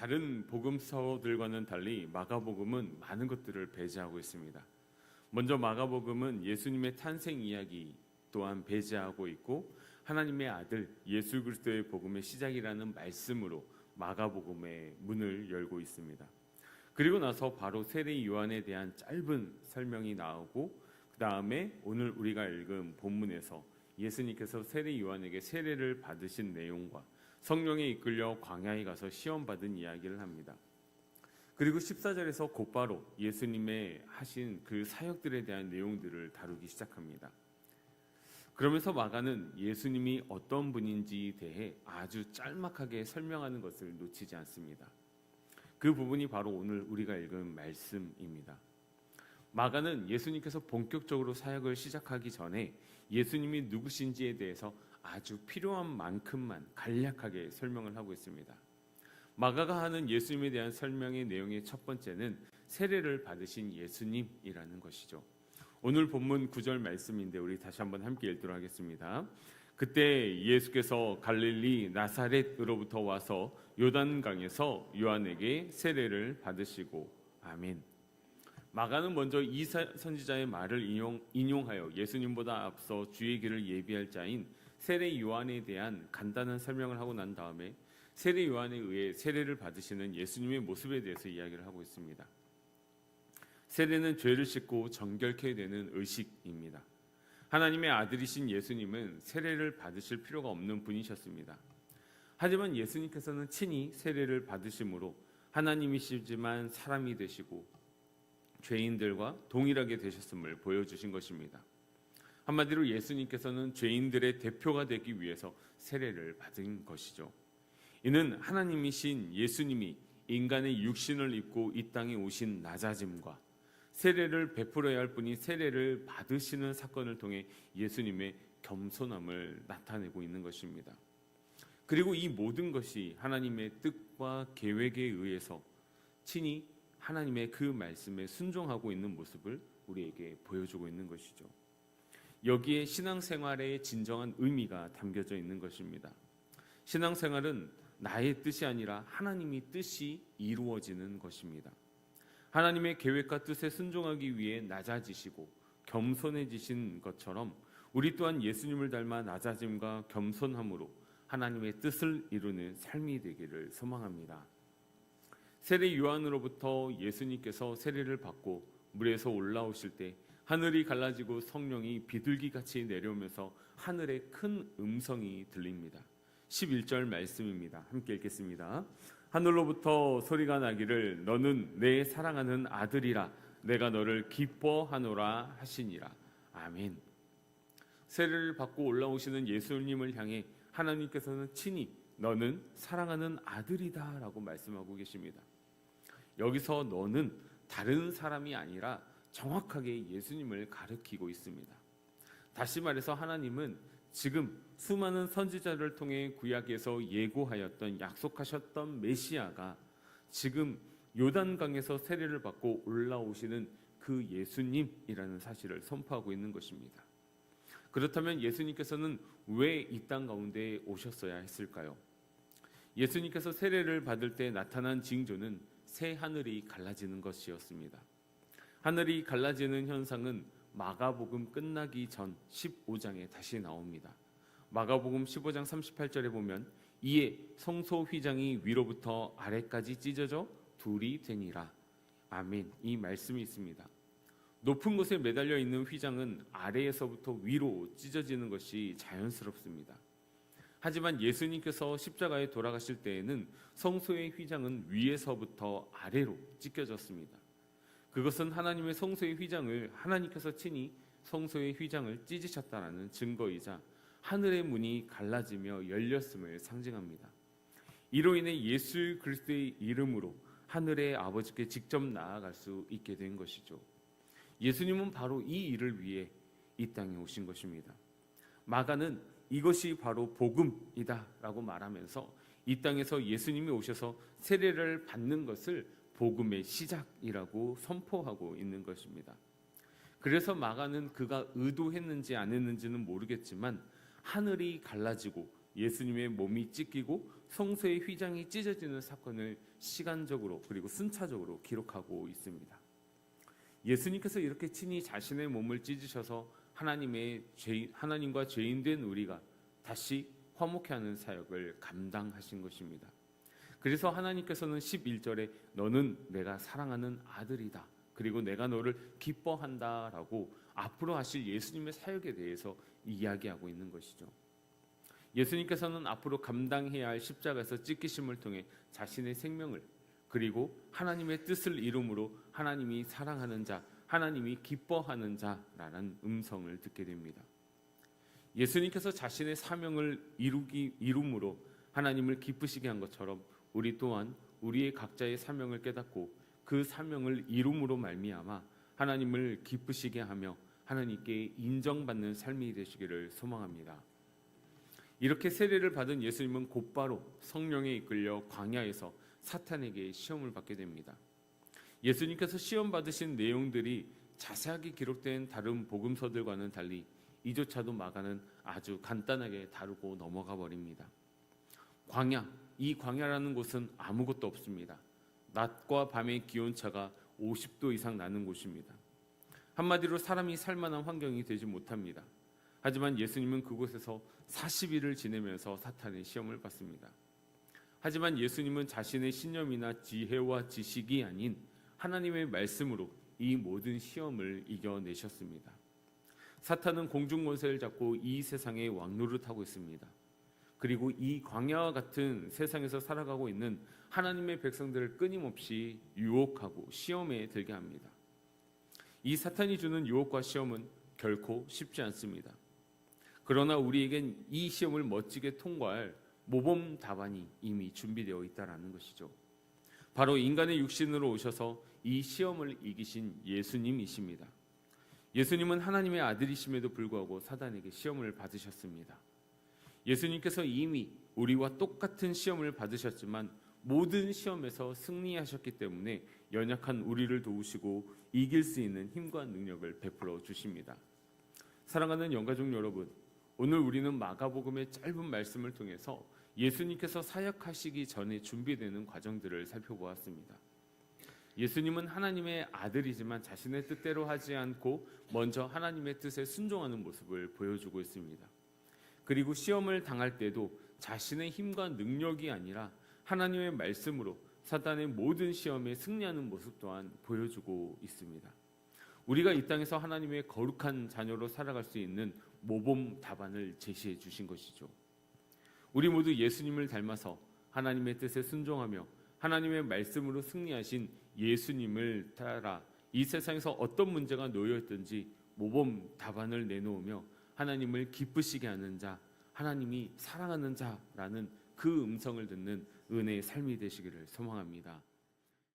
다른 복음서들과는 달리 마가복음은 많은 것들을 배제하고 있습니다. 먼저 마가복음은 예수님의 탄생 이야기 또한 배제하고 있고 하나님의 아들 예수 그리스도의 복음의 시작이라는 말씀으로 마가복음의 문을 열고 있습니다. 그리고 나서 바로 세례 요한에 대한 짧은 설명이 나오고 그 다음에 오늘 우리가 읽은 본문에서 예수님께서 세례 요한에게 세례를 받으신 내용과 성령에 이끌려 광야에 가서 시험받은 이야기를 합니다. 그리고 14절에서 곧바로 예수님의 하신 그 사역들에 대한 내용들을 다루기 시작합니다. 그러면서 마가는 예수님이 어떤 분인지에 대해 아주 짤막하게 설명하는 것을 놓치지 않습니다. 그 부분이 바로 오늘 우리가 읽은 말씀입니다. 마가는 예수님께서 본격적으로 사역을 시작하기 전에 예수님이 누구신지에 대해서 아주 필요한 만큼만 간략하게 설명을 하고 있습니다. 마가가 하는 예수님에 대한 설명의 내용의 첫 번째는 세례를 받으신 예수님이라는 것이죠. 오늘 본문 9절 말씀인데 우리 다시 한번 함께 읽도록 하겠습니다. 그때 예수께서 갈릴리 나사렛으로부터 와서 요단강에서 요한에게 세례를 받으시고 아멘. 마가는 먼저 이 선지자의 말을 인용하여 예수님보다 앞서 주의 길을 예비할 자인 세례 요한에 대한 간단한 설명을 하고 난 다음에 세례 요한에 의해 세례를 받으시는 예수님의 모습에 대해서 이야기를 하고 있습니다. 세례는 죄를 씻고 정결케 되는 의식입니다. 하나님의 아들이신 예수님은 세례를 받으실 필요가 없는 분이셨습니다. 하지만 예수님께서는 친히 세례를 받으심으로 하나님이시지만 사람이 되시고 죄인들과 동일하게 되셨음을 보여주신 것입니다. 한마디로 예수님께서는 죄인들의 대표가 되기 위해서 세례를 받은 것이죠. 이는 하나님이신 예수님이 인간의 육신을 입고 이 땅에 오신 낮아짐과 세례를 베풀어야 할 분이 세례를 받으시는 사건을 통해 예수님의 겸손함을 나타내고 있는 것입니다. 그리고 이 모든 것이 하나님의 뜻과 계획에 의해서 친히 하나님의 그 말씀에 순종하고 있는 모습을 우리에게 보여주고 있는 것이죠. 여기에 신앙생활의 진정한 의미가 담겨져 있는 것입니다. 신앙생활은 나의 뜻이 아니라 하나님의 뜻이 이루어지는 것입니다. 하나님의 계획과 뜻에 순종하기 위해 낮아지시고 겸손해지신 것처럼 우리 또한 예수님을 닮아 낮아짐과 겸손함으로 하나님의 뜻을 이루는 삶이 되기를 소망합니다. 세례 요한으로부터 예수님께서 세례를 받고 물에서 올라오실 때 하늘이 갈라지고 성령이 비둘기같이 내려오면서 하늘에 큰 음성이 들립니다. 11절 말씀입니다. 함께 읽겠습니다. 하늘로부터 소리가 나기를 너는 내 사랑하는 아들이라 내가 너를 기뻐하노라 하시니라. 아멘. 세례를 받고 올라오시는 예수님을 향해 하나님께서는 친히 너는 사랑하는 아들이다 라고 말씀하고 계십니다. 여기서 너는 다른 사람이 아니라 정확하게 예수님을 가리키고 있습니다. 다시 말해서 하나님은 지금 수많은 선지자를 통해 구약에서 예고하였던 약속하셨던 메시아가 지금 요단강에서 세례를 받고 올라오시는 그 예수님이라는 사실을 선포하고 있는 것입니다. 그렇다면 예수님께서는 왜 이 땅 가운데 오셨어야 했을까요? 예수님께서 세례를 받을 때 나타난 징조는 새 하늘이 갈라지는 것이었습니다. 하늘이 갈라지는 현상은 마가복음 끝나기 전 15장에 다시 나옵니다. 마가복음 15장 38절에 보면 이에 성소 휘장이 위로부터 아래까지 찢어져 둘이 되니라. 아멘. 이 말씀이 있습니다. 높은 곳에 매달려 있는 휘장은 아래에서부터 위로 찢어지는 것이 자연스럽습니다. 하지만 예수님께서 십자가에 돌아가실 때에는 성소의 휘장은 위에서부터 아래로 찢겨졌습니다. 그것은 하나님의 성소의 휘장을 하나님께서 친히 성소의 휘장을 찢으셨다라는 증거이자 하늘의 문이 갈라지며 열렸음을 상징합니다. 이로 인해 예수 그리스도의 이름으로 하늘의 아버지께 직접 나아갈 수 있게 된 것이죠. 예수님은 바로 이 일을 위해 이 땅에 오신 것입니다. 마가는 이것이 바로 복음이다 라고 말하면서 이 땅에서 예수님이 오셔서 세례를 받는 것을 복음의 시작이라고 선포하고 있는 것입니다. 그래서 마가는 그가 의도했는지 안 했는지는 모르겠지만 하늘이 갈라지고 예수님의 몸이 찢기고 성소의 휘장이 찢어지는 사건을 시간적으로 그리고 순차적으로 기록하고 있습니다. 예수님께서 이렇게 친히 자신의 몸을 찢으셔서 하나님과 죄인된 우리가 다시 화목케 하는 사역을 감당하신 것입니다. 그래서 하나님께서는 11절에 너는 내가 사랑하는 아들이다, 그리고 내가 너를 기뻐한다 라고 앞으로 하실 예수님의 사역에 대해서 이야기하고 있는 것이죠. 예수님께서는 앞으로 감당해야 할 십자가에서 찢기심을 통해 자신의 생명을, 그리고 하나님의 뜻을 이룸으로 하나님이 사랑하는 자, 하나님이 기뻐하는 자라는 음성을 듣게 됩니다. 예수님께서 자신의 사명을 이룸으로 하나님을 기쁘시게 한 것처럼 우리 또한 우리의 각자의 사명을 깨닫고 그 사명을 이룸으로 말미암아 하나님을 기쁘시게 하며 하나님께 인정받는 삶이 되시기를 소망합니다. 이렇게 세례를 받은 예수님은 곧바로 성령에 이끌려 광야에서 사탄에게 시험을 받게 됩니다. 예수님께서 시험 받으신 내용들이 자세하게 기록된 다른 복음서들과는 달리 이조차도 마가는 아주 간단하게 다루고 넘어가 버립니다. 이 광야라는 곳은 아무것도 없습니다. 낮과 밤의 기온차가 50도 이상 나는 곳입니다. 한마디로 사람이 살만한 환경이 되지 못합니다. 하지만 예수님은 그곳에서 40일을 지내면서 사탄의 시험을 받습니다. 하지만 예수님은 자신의 신념이나 지혜와 지식이 아닌 하나님의 말씀으로 이 모든 시험을 이겨내셨습니다. 사탄은 공중 권세를 잡고 이 세상의 왕노릇하고 있습니다. 그리고 이 광야와 같은 세상에서 살아가고 있는 하나님의 백성들을 끊임없이 유혹하고 시험에 들게 합니다. 이 사탄이 주는 유혹과 시험은 결코 쉽지 않습니다. 그러나 우리에겐 이 시험을 멋지게 통과할 모범 답안이 이미 준비되어 있다는 것이죠. 바로 인간의 육신으로 오셔서 이 시험을 이기신 예수님이십니다. 예수님은 하나님의 아들이심에도 불구하고 사단에게 시험을 받으셨습니다. 예수님께서 이미 우리와 똑같은 시험을 받으셨지만 모든 시험에서 승리하셨기 때문에 연약한 우리를 도우시고 이길 수 있는 힘과 능력을 베풀어 주십니다. 사랑하는 영가족 여러분, 오늘 우리는 마가복음의 짧은 말씀을 통해서 예수님께서 사역하시기 전에 준비되는 과정들을 살펴보았습니다. 예수님은 하나님의 아들이지만 자신의 뜻대로 하지 않고 먼저 하나님의 뜻에 순종하는 모습을 보여주고 있습니다. 그리고 시험을 당할 때도 자신의 힘과 능력이 아니라 하나님의 말씀으로 사탄의 모든 시험에 승리하는 모습 또한 보여주고 있습니다. 우리가 이 땅에서 하나님의 거룩한 자녀로 살아갈 수 있는 모범 답안을 제시해 주신 것이죠. 우리 모두 예수님을 닮아서 하나님의 뜻에 순종하며 하나님의 말씀으로 승리하신 예수님을 따라 이 세상에서 어떤 문제가 놓여 있든지 모범 답안을 내놓으며 하나님을 기쁘시게 하는 자, 하나님이 사랑하는 자라는 그 음성을 듣는 은혜의 삶이 되시기를 소망합니다.